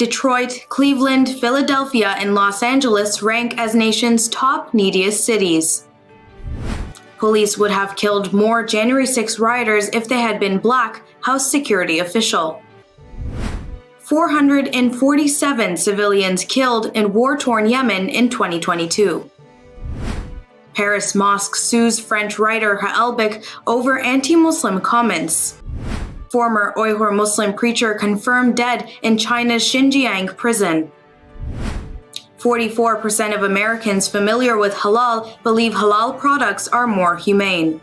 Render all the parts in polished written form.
Detroit, Cleveland, Philadelphia, and Los Angeles rank as nation's top neediest cities. Police would have killed more January 6 rioters if they had been black, House security official. 447 civilians killed in war-torn Yemen in 2022. Paris mosque sues French writer Halal over anti-Muslim comments. Former Uyghur Muslim preacher confirmed dead in China's Xinjiang prison. 44% of Americans familiar with halal believe halal products are more humane.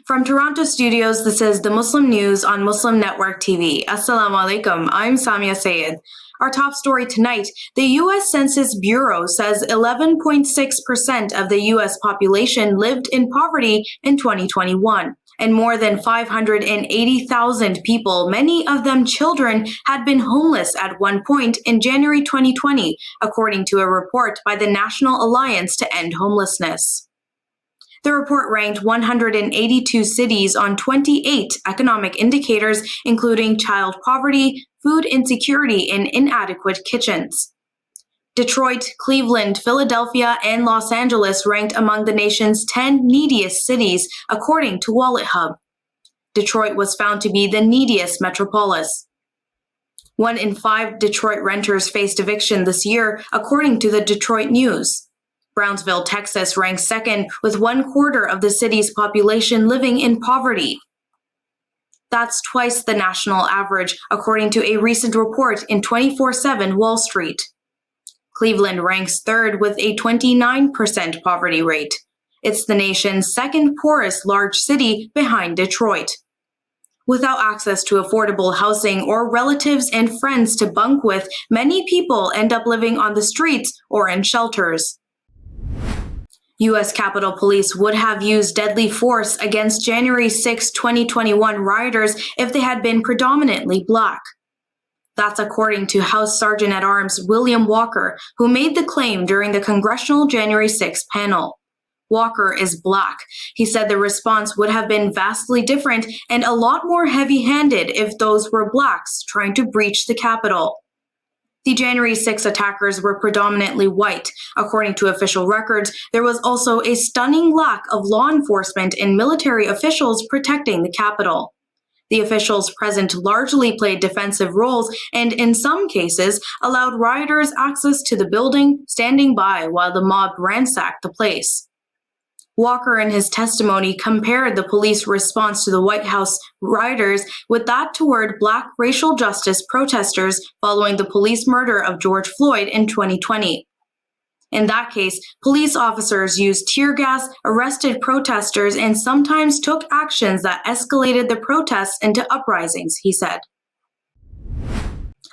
From Toronto studios, this is the Muslim News on Muslim Network TV. Assalamu alaikum, I'm Saamiyah Syed. Our top story tonight, the U.S. Census Bureau says 11.6% of the U.S. population lived in poverty in 2021, and more than 580,000 people, many of them children, had been homeless at one point in January 2020, according to a report by the National Alliance to End Homelessness. The report ranked 182 cities on 28 economic indicators, including child poverty, food insecurity, and inadequate kitchens. Detroit, Cleveland, Philadelphia, and Los Angeles ranked among the nation's 10 neediest cities, according to Wallet Hub. Detroit was found to be the neediest metropolis. 1 in 5 Detroit renters faced eviction this year, according to the Detroit News. Brownsville, Texas ranks second with 1/4 of the city's population living in poverty. That's twice the national average, according to a recent report in 24/7 Wall Street. Cleveland ranks third with a 29% poverty rate. It's the nation's second poorest large city behind Detroit. Without access to affordable housing or relatives and friends to bunk with, many people end up living on the streets or in shelters. U.S. Capitol Police would have used deadly force against January 6, 2021 rioters if they had been predominantly black. That's according to House Sergeant-at-Arms William Walker, who made the claim during the Congressional January 6 panel. Walker is black. He said the response would have been vastly different and a lot more heavy-handed if those were blacks trying to breach the Capitol. The January 6 attackers were predominantly white. According to official records, there was also a stunning lack of law enforcement and military officials protecting the Capitol. The officials present largely played defensive roles and, in some cases, allowed rioters access to the building, standing by while the mob ransacked the place. Walker, in his testimony, compared the police response to the White House rioters with that toward Black racial justice protesters following the police murder of George Floyd in 2020. In that case, police officers used tear gas, arrested protesters, and sometimes took actions that escalated the protests into uprisings, he said.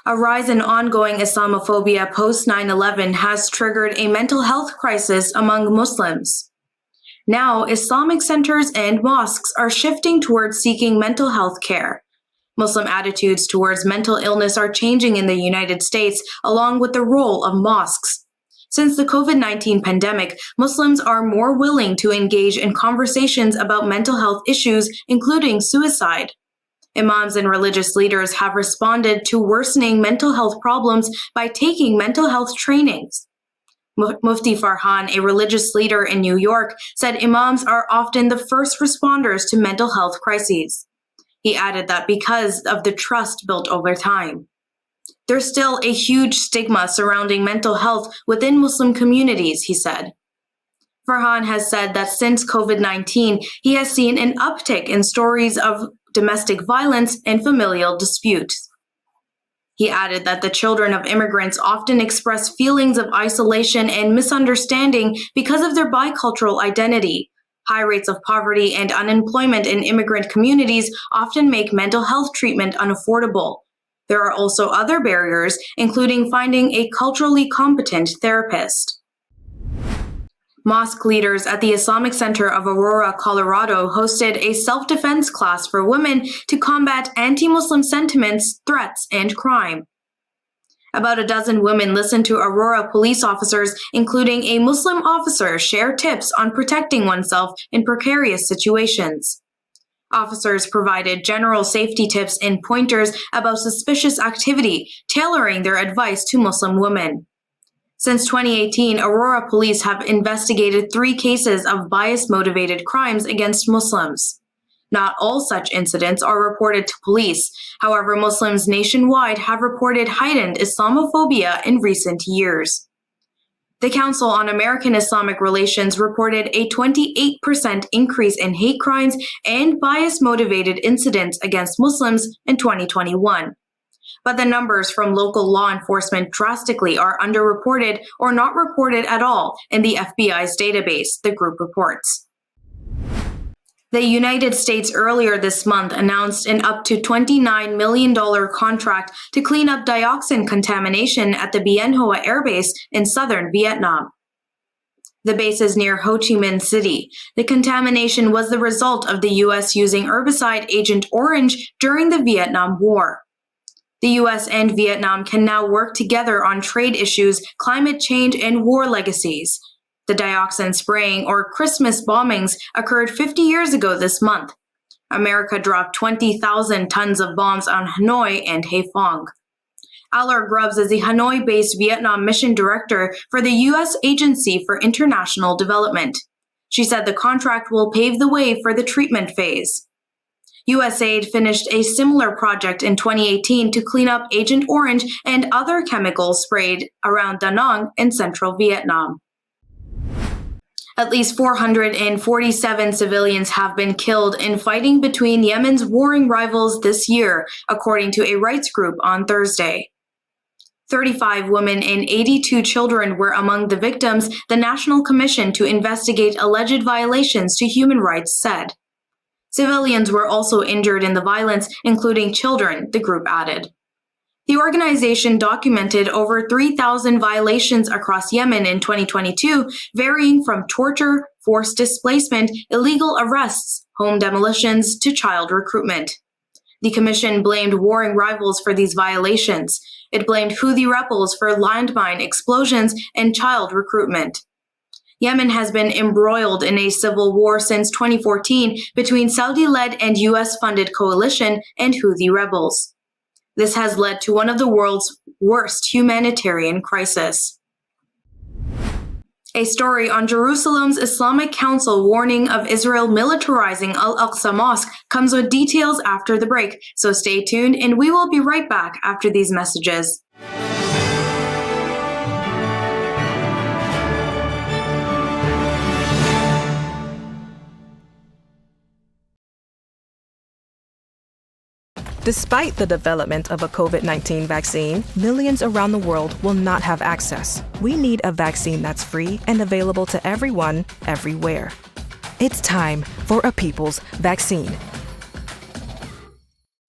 A rise in ongoing Islamophobia post 9/11 has triggered a mental health crisis among Muslims. Now, Islamic centers and mosques are shifting towards seeking mental health care. Muslim attitudes towards mental illness are changing in the United States, along with the role of mosques. Since the COVID-19 pandemic, Muslims are more willing to engage in conversations about mental health issues, including suicide. Imams and religious leaders have responded to worsening mental health problems by taking mental health trainings. Mufti Farhan, a religious leader in New York, said imams are often the first responders to mental health crises. He added that because of the trust built over time. There's still a huge stigma surrounding mental health within Muslim communities, he said. Farhan has said that since COVID-19, he has seen an uptick in stories of domestic violence and familial disputes. He added that the children of immigrants often express feelings of isolation and misunderstanding because of their bicultural identity. High rates of poverty and unemployment in immigrant communities often make mental health treatment unaffordable. There are also other barriers, including finding a culturally competent therapist. Mosque leaders at the Islamic Center of Aurora, Colorado, hosted a self-defense class for women to combat anti-Muslim sentiments, threats, and crime. About a dozen women listened to Aurora police officers, including a Muslim officer, share tips on protecting oneself in precarious situations. Officers provided general safety tips and pointers about suspicious activity, tailoring their advice to Muslim women. Since 2018, Aurora police have investigated 3 cases of bias-motivated crimes against Muslims. Not all such incidents are reported to police. However, Muslims nationwide have reported heightened Islamophobia in recent years. The Council on American Islamic Relations reported a 28% increase in hate crimes and bias-motivated incidents against Muslims in 2021. But the numbers from local law enforcement drastically are underreported or not reported at all in the FBI's database, the group reports. The United States earlier this month announced an up to $29 million contract to clean up dioxin contamination at the Bien Hoa Air Base in southern Vietnam. The base is near Ho Chi Minh City. The contamination was the result of the U.S. using herbicide Agent Orange during the Vietnam War. The U.S. and Vietnam can now work together on trade issues, climate change, and war legacies. The dioxin spraying, or Christmas bombings, occurred 50 years ago this month. America dropped 20,000 tons of bombs on Hanoi and Haiphong. Aller Grubbs is the Hanoi-based Vietnam mission director for the U.S. Agency for International Development. She said the contract will pave the way for the treatment phase. USAID finished a similar project in 2018 to clean up Agent Orange and other chemicals sprayed around Da Nang in central Vietnam. At least 447 civilians have been killed in fighting between Yemen's warring rivals this year, according to a rights group on Thursday. 35 women and 82 children were among the victims, the National Commission to investigate alleged violations to human rights said. Civilians were also injured in the violence, including children, the group added. The organization documented over 3,000 violations across Yemen in 2022, varying from torture, forced displacement, illegal arrests, home demolitions, to child recruitment. The commission blamed warring rivals for these violations. It blamed Houthi rebels for landmine explosions and child recruitment. Yemen has been embroiled in a civil war since 2014 between Saudi-led and U.S.-funded coalition and Houthi rebels. This has led to one of the world's worst humanitarian crises. A story on Jerusalem's Islamic Council warning of Israel militarizing Al-Aqsa Mosque comes with details after the break, so stay tuned and we will be right back after these messages. Despite the development of a COVID-19 vaccine, millions around the world will not have access. We need a vaccine that's free and available to everyone, everywhere. It's time for a people's vaccine.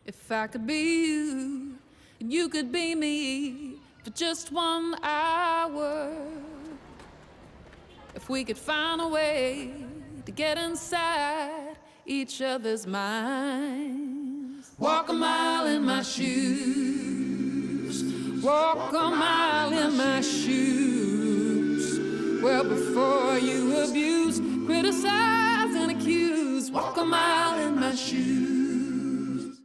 If I could be you, and you could be me for just 1 hour. If we could find a way to get inside each other's minds. Walk a mile in my shoes. Walk a mile in my shoes. Well, before you abuse, criticize, and accuse. Walk a mile in my shoes.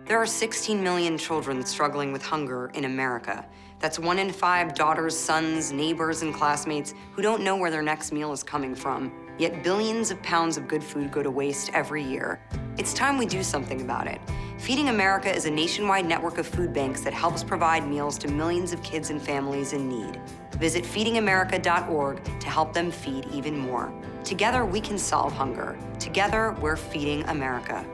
There are 16 million children struggling with hunger in America. That's 1 in 5 daughters, sons, neighbors, and classmates who don't know where their next meal is coming from. Yet billions of pounds of good food go to waste every year. It's time we do something about it. Feeding America is a nationwide network of food banks that helps provide meals to millions of kids and families in need. Visit feedingamerica.org to help them feed even more. Together, we can solve hunger. Together, we're feeding America.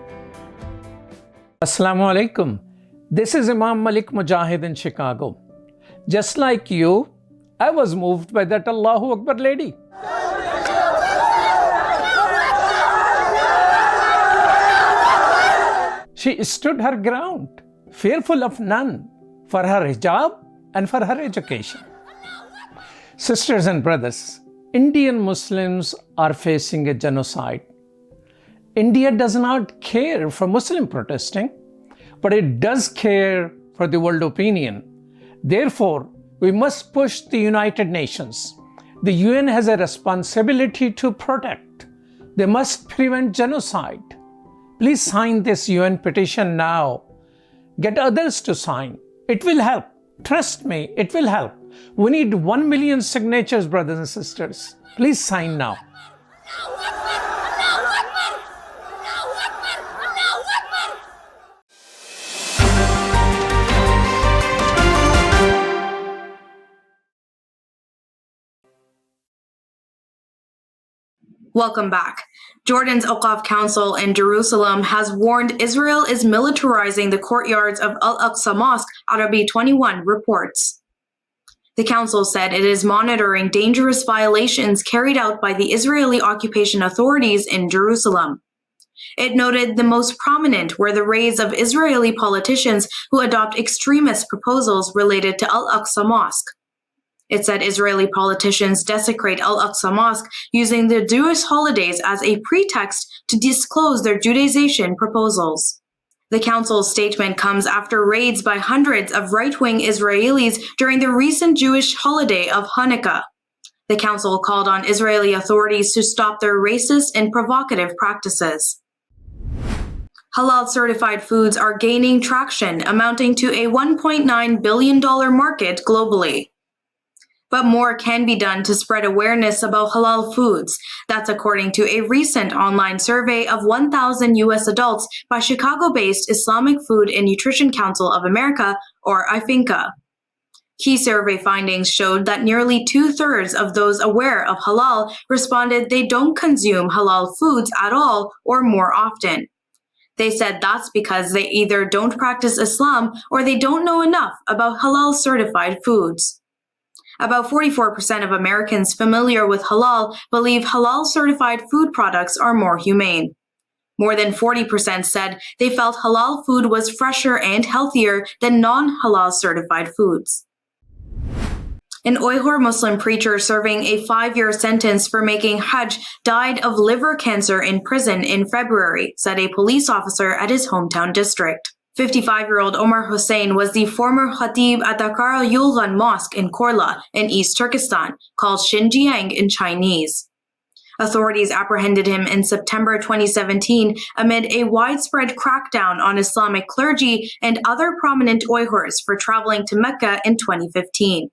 Assalamu alaikum. This is Imam Malik Mujahid in Chicago. Just like you, I was moved by that Allahu Akbar lady. She stood her ground, fearful of none, for her hijab and for her education. Sisters and brothers, Indian Muslims are facing a genocide. India does not care for Muslim protesting, but it does care for the world opinion. Therefore, we must push the United Nations. The UN has a responsibility to protect. They must prevent genocide. Please sign this UN petition now. Get others to sign. It will help. Trust me, it will help. We need 1 million signatures, brothers and sisters. Please sign now. Welcome back. Jordan's Awqaf Council in Jerusalem has warned Israel is militarizing the courtyards of Al-Aqsa Mosque, Arabi 21 reports. The council said it is monitoring dangerous violations carried out by the Israeli occupation authorities in Jerusalem. It noted the most prominent were the raids of Israeli politicians who adopt extremist proposals related to Al-Aqsa Mosque. It said Israeli politicians desecrate Al-Aqsa Mosque using the Jewish holidays as a pretext to disclose their Judaization proposals. The council's statement comes after raids by hundreds of right-wing Israelis during the recent Jewish holiday of Hanukkah. The council called on Israeli authorities to stop their racist and provocative practices. Halal-certified foods are gaining traction, amounting to a $1.9 billion market globally. But more can be done to spread awareness about halal foods. That's according to a recent online survey of 1,000 U.S. adults by Chicago-based Islamic Food and Nutrition Council of America, or IFINCA. Key survey findings showed that nearly 2/3 of those aware of halal responded they don't consume halal foods at all or more often. They said that's because they either don't practice Islam or they don't know enough about halal-certified foods. About 44% of Americans familiar with halal believe halal-certified food products are more humane. More than 40% said they felt halal food was fresher and healthier than non-halal-certified foods. An Uyghur Muslim preacher serving a 5-year sentence for making Hajj died of liver cancer in prison in February, said a police officer at his hometown district. 55-year-old Omar Hussein was the former Khatib at the Kara Yulgan Mosque in Korla in East Turkestan, called Xinjiang in Chinese. Authorities apprehended him in September 2017 amid a widespread crackdown on Islamic clergy and other prominent Uyghurs for traveling to Mecca in 2015.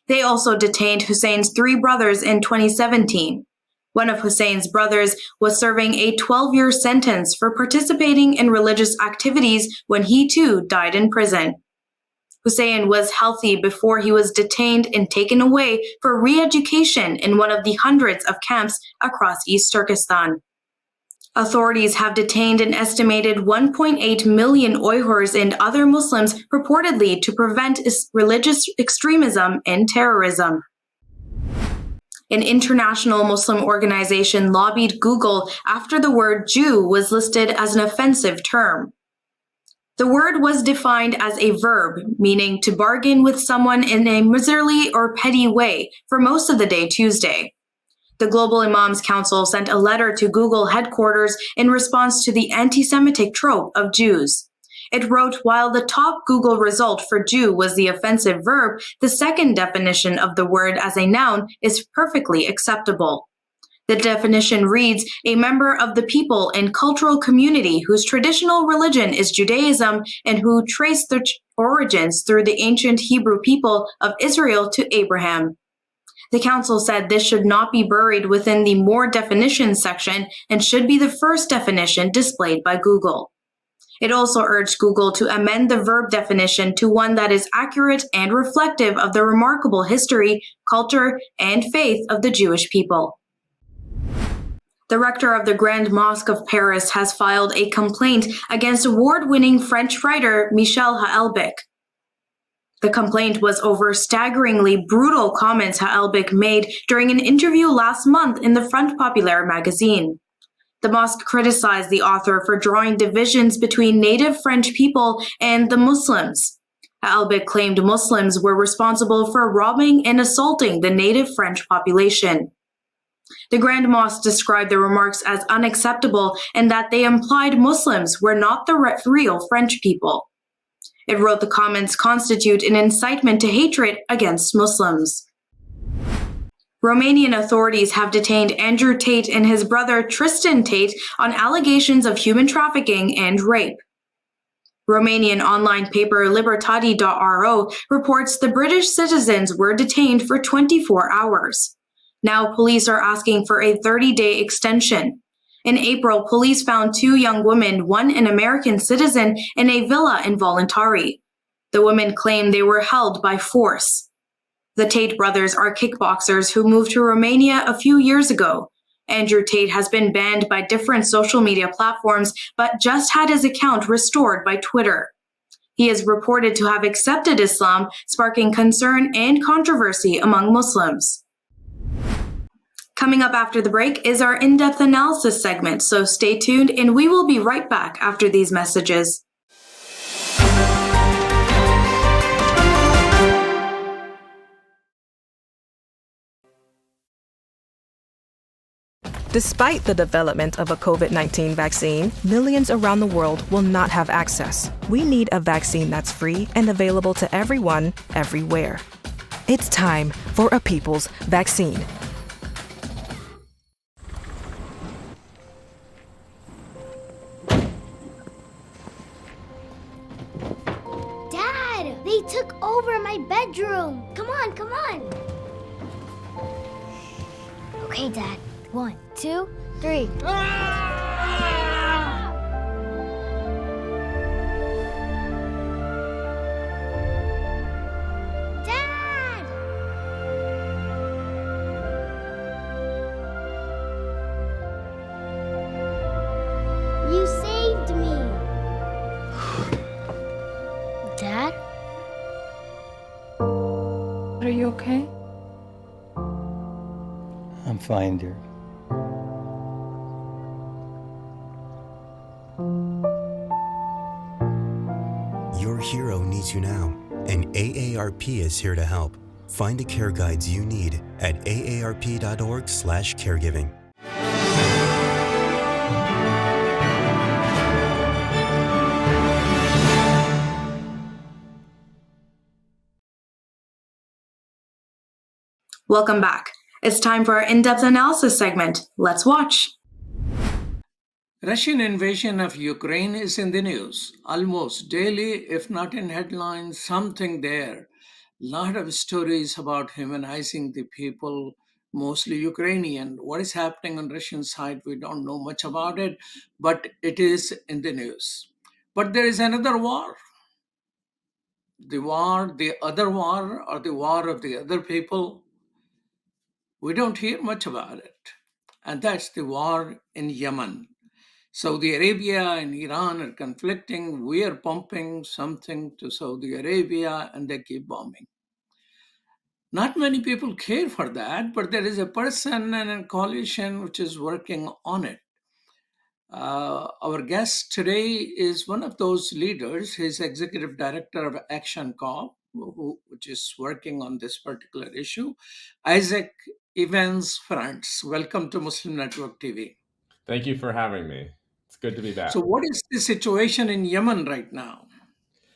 They also detained Hussein's 3 brothers in 2017. One of Hussein's brothers was serving a 12-year sentence for participating in religious activities when he too died in prison. Hussein was healthy before he was detained and taken away for re-education in one of the hundreds of camps across East Turkestan. Authorities have detained an estimated 1.8 million Uyghurs and other Muslims purportedly to prevent religious extremism and terrorism. An international Muslim organization lobbied Google after the word Jew was listed as an offensive term. The word was defined as a verb, meaning to bargain with someone in a miserly or petty way for most of the day Tuesday. The Global Imams Council sent a letter to Google headquarters in response to the anti-Semitic trope of Jews. It wrote, while the top Google result for Jew was the offensive verb, the second definition of the word as a noun is perfectly acceptable. The definition reads, a member of the people and cultural community whose traditional religion is Judaism and who trace their origins through the ancient Hebrew people of Israel to Abraham. The council said this should not be buried within the More Definitions section and should be the first definition displayed by Google. It also urged Google to amend the verb definition to one that is accurate and reflective of the remarkable history, culture, and faith of the Jewish people. The rector of the Grand Mosque of Paris has filed a complaint against award-winning French writer Michel Houellebecq. The complaint was over staggeringly brutal comments Houellebecq made during an interview last month in the Front Populaire magazine. The mosque criticized the author for drawing divisions between native French people and the Muslims. Houellebecq claimed Muslims were responsible for robbing and assaulting the native French population. The Grand Mosque described the remarks as unacceptable and that they implied Muslims were not the real French people. It wrote the comments constitute an incitement to hatred against Muslims. Romanian authorities have detained Andrew Tate and his brother Tristan Tate on allegations of human trafficking and rape. Romanian online paper Libertadi.ro reports the British citizens were detained for 24 hours. Now police are asking for a 30-day extension. In April, police found 2 young women, one an American citizen, in a villa in Voluntari. The women claimed they were held by force. The Tate brothers are kickboxers who moved to Romania a few years ago. Andrew Tate has been banned by different social media platforms, but just had his account restored by Twitter. He is reported to have accepted Islam, sparking concern and controversy among Muslims. Coming up after the break is our in-depth analysis segment, so stay tuned and we will be right back after these messages. Despite the development of a COVID-19 vaccine, millions around the world will not have access. We need a vaccine that's free and available to everyone, everywhere. It's time for a people's vaccine. Dad, they took over my bedroom. Come on, come on. Okay, Dad. 1, 2, 3. Dad! You saved me. Dad? Are you okay? I'm fine, dear. Your hero needs you now, and AARP is here to help. Find the care guides you need at aarp.org/caregiving. Welcome back. It's time for our in-depth analysis segment. Let's watch. Russian invasion of Ukraine is in the news almost daily, if not in headlines, something there. Lot of stories about humanizing the people, mostly Ukrainian. What is happening on Russian side, we don't know much about it, but it is in the news. But there is another war. The other war, or the war of the other people. We don't hear much about it. And that's the war in Yemen. Saudi Arabia and Iran are conflicting. We are pumping something to Saudi Arabia and they keep bombing. Not many people care for that, but there is a person and a coalition which is working on it. Our guest today is one of those leaders. He's executive director of Action Corp, which is working on this particular issue. Isaac Evans France, welcome to Muslim Network TV. Thank you for having me. It's good to be back. So what is the situation in Yemen right now?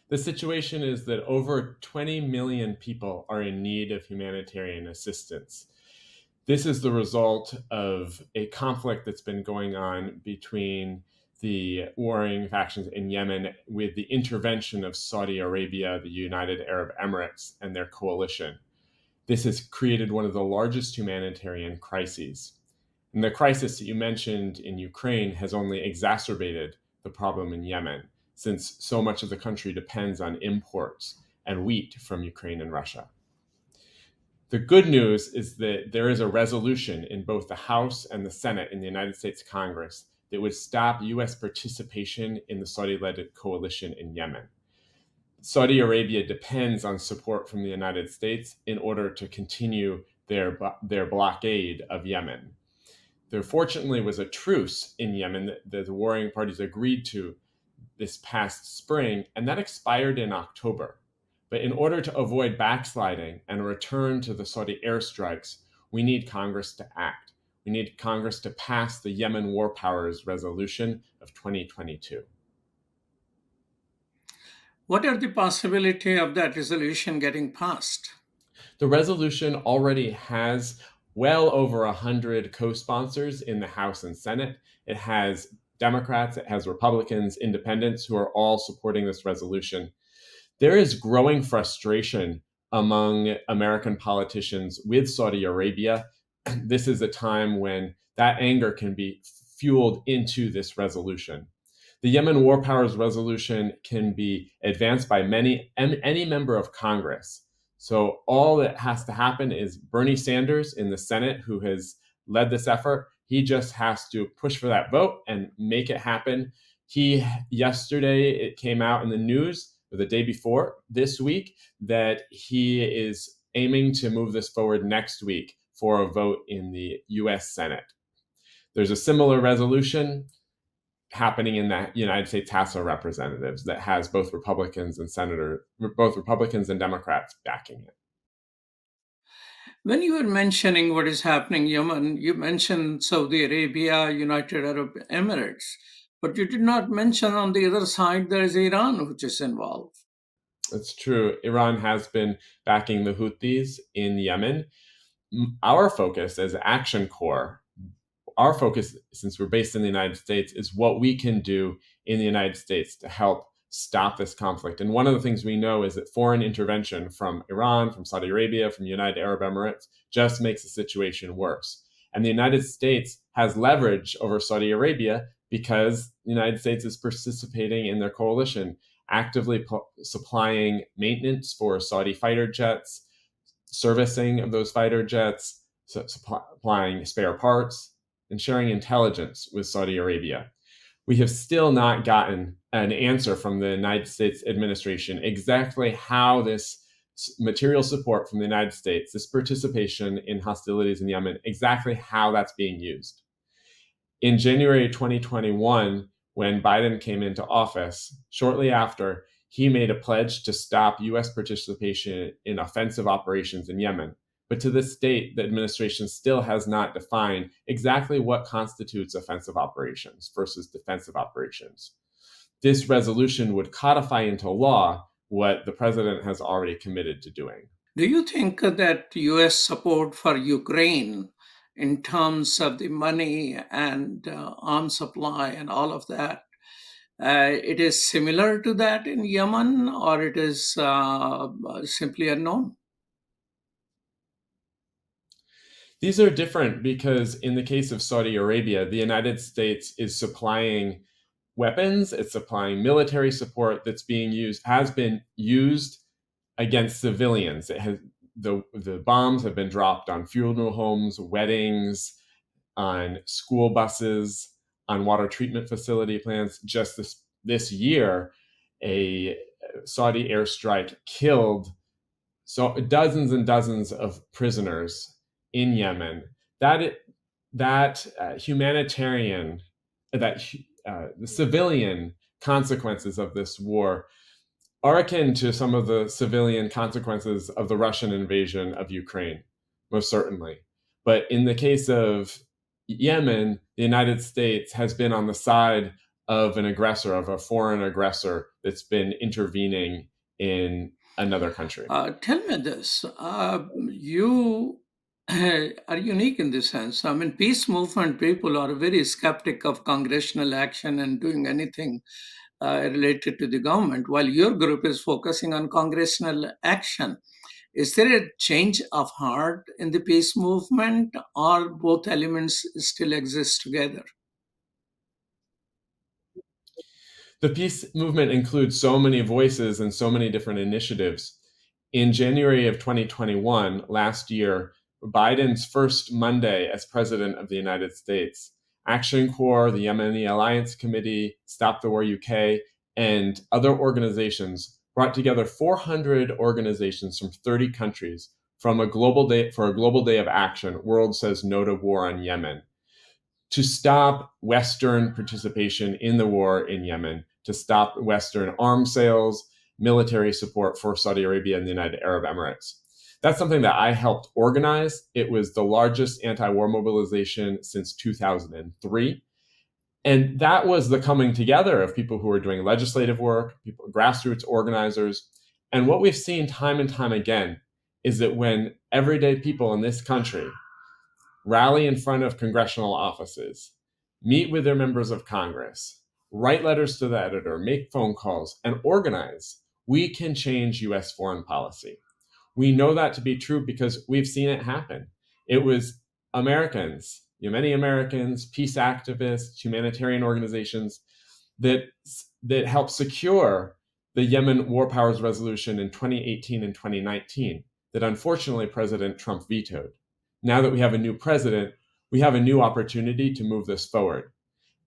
The situation is that over 20 million people are in need of humanitarian assistance. This is the result of a conflict that's been going on between the warring factions in Yemen with the intervention of Saudi Arabia, the United Arab Emirates, and their coalition. This has created one of the largest humanitarian crises. And the crisis that you mentioned in Ukraine has only exacerbated the problem in Yemen, since so much of the country depends on imports and wheat from Ukraine and Russia. The good news is that there is a resolution in both the House and the Senate in the United States Congress that would stop U.S. participation in the Saudi-led coalition in Yemen. Saudi Arabia depends on support from the United States in order to continue their blockade of Yemen. There fortunately was a truce in Yemen that the warring parties agreed to this past spring, and that expired in October. But in order to avoid backsliding and a return to the Saudi airstrikes, we need Congress to act. We need Congress to pass the Yemen War Powers Resolution of 2022. What are the possibility of that resolution getting passed? The resolution already has well over 100 co-sponsors in the House and Senate. It has Democrats, it has Republicans, independents who are all supporting this resolution. There is growing frustration among American politicians with Saudi Arabia. This is a time when that anger can be fueled into this resolution. The Yemen War Powers Resolution can be advanced by any member of Congress. So all that has to happen is Bernie Sanders in the Senate, who has led this effort, he just has to push for that vote and make it happen. Yesterday, it came out in the news, or the day before this week, that he is aiming to move this forward next week for a vote in the US Senate. There's a similar resolution happening in the United States House of Representatives that has both Republicans and Democrats backing it. When you were mentioning what is happening in Yemen, you mentioned Saudi Arabia, United Arab Emirates, but you did not mention on the other side there is Iran, which is involved. It's true. Iran has been backing the Houthis in Yemen. Our focus as Action Corps, our focus, since we're based in the United States, is what we can do in the United States to help stop this conflict. And one of the things we know is that foreign intervention from Iran, from Saudi Arabia, from United Arab Emirates just makes the situation worse. And the United States has leverage over Saudi Arabia because the United States is participating in their coalition, actively supplying maintenance for Saudi fighter jets, servicing of those fighter jets, supplying spare parts, and sharing intelligence with Saudi Arabia. We have still not gotten an answer from the United States administration exactly how this material support from the United States, this participation in hostilities in Yemen, exactly how that's being used. In January 2021, when Biden came into office, shortly after, he made a pledge to stop US participation in offensive operations in Yemen. But to this date, the administration still has not defined exactly what constitutes offensive operations versus defensive operations. This resolution would codify into law what the president has already committed to doing. Do you think that US support for Ukraine in terms of the money and arms supply and all of that, it is similar to that in Yemen, or it is simply unknown? These are different because in the case of Saudi Arabia, the United States is supplying weapons, it's supplying military support that's has been used against civilians. The bombs have been dropped on funeral homes, weddings, on school buses, on water treatment facility plants. Just this year, a Saudi airstrike killed dozens and dozens of prisoners in Yemen. The civilian consequences of this war are akin to some of the civilian consequences of the Russian invasion of Ukraine, most certainly. But in the case of Yemen, the United States has been on the side of an aggressor, of a foreign aggressor that's been intervening in another country. Tell me this. You are unique in this sense. I mean, peace movement people are very skeptic of congressional action and doing anything related to the government, while your group is focusing on congressional action. Is there a change of heart in the peace movement, or both elements still exist together? The peace movement includes so many voices and so many different initiatives. In January of 2021, last year, Biden's first Monday as president of the United States, Action Corps, the Yemeni Alliance Committee, Stop the War UK, and other organizations brought together 400 organizations from 30 countries for a global day of action. World Says No to War on Yemen, to stop Western participation in the war in Yemen, to stop Western arms sales, military support for Saudi Arabia and the United Arab Emirates. That's something that I helped organize. It was the largest anti-war mobilization since 2003. And that was the coming together of people who are doing legislative work, people, grassroots organizers. And what we've seen time and time again is that when everyday people in this country rally in front of congressional offices, meet with their members of Congress, write letters to the editor, make phone calls, and organize, we can change US foreign policy. We know that to be true because we've seen it happen. It was Americans, many Americans, peace activists, humanitarian organizations that helped secure the Yemen War Powers Resolution in 2018 and 2019 that unfortunately President Trump vetoed. Now that we have a new president, we have a new opportunity to move this forward.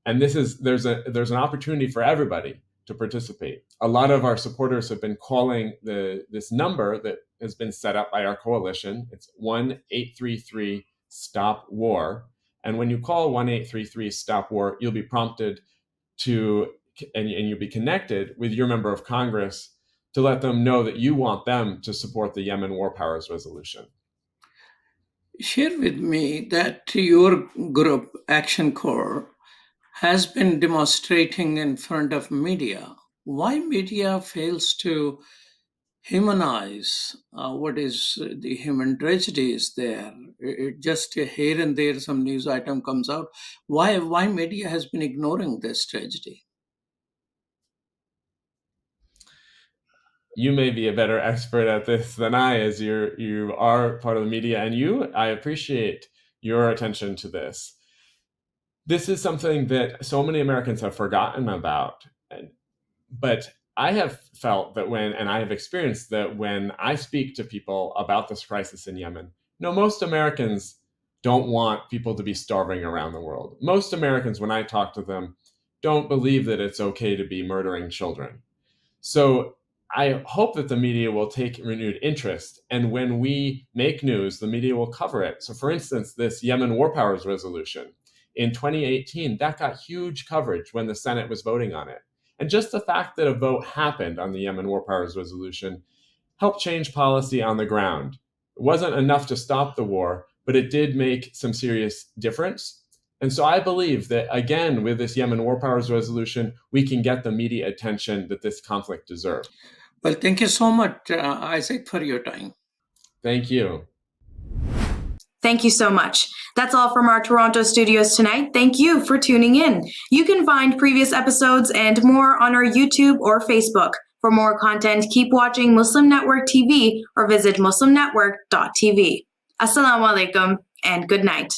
And there's an opportunity for everybody to participate. A lot of our supporters have been calling this number that has been set up by our coalition. It's 1-833-STOP-WAR. And when you call 1-833-STOP-WAR, you'll be prompted to, and you'll be connected with your member of Congress to let them know that you want them to support the Yemen War Powers Resolution. Share with me that your group, Action Corps, has been demonstrating in front of media. Why media fails to humanize what is the human tragedies there? Just here and there, some news item comes out. Why media has been ignoring this tragedy? You may be a better expert at this than I, as you are part of the media, and I appreciate your attention to this. This is something that so many Americans have forgotten about. But I have felt that and I have experienced that when I speak to people about this crisis in Yemen, most Americans don't want people to be starving around the world. Most Americans, when I talk to them, don't believe that it's okay to be murdering children. So I hope that the media will take renewed interest. And when we make news, the media will cover it. So for instance, this Yemen War Powers Resolution, in 2018, that got huge coverage when the Senate was voting on it. And just the fact that a vote happened on the Yemen War Powers Resolution helped change policy on the ground. It wasn't enough to stop the war, but it did make some serious difference. And so I believe that, again, with this Yemen War Powers Resolution, we can get the media attention that this conflict deserves. Well, thank you so much, Isaac, for your time. Thank you. Thank you so much. That's all from our Toronto studios tonight. Thank you for tuning in. You can find previous episodes and more on our YouTube or Facebook. For more content, keep watching Muslim Network TV or visit muslimnetwork.tv. Assalamu alaikum and good night.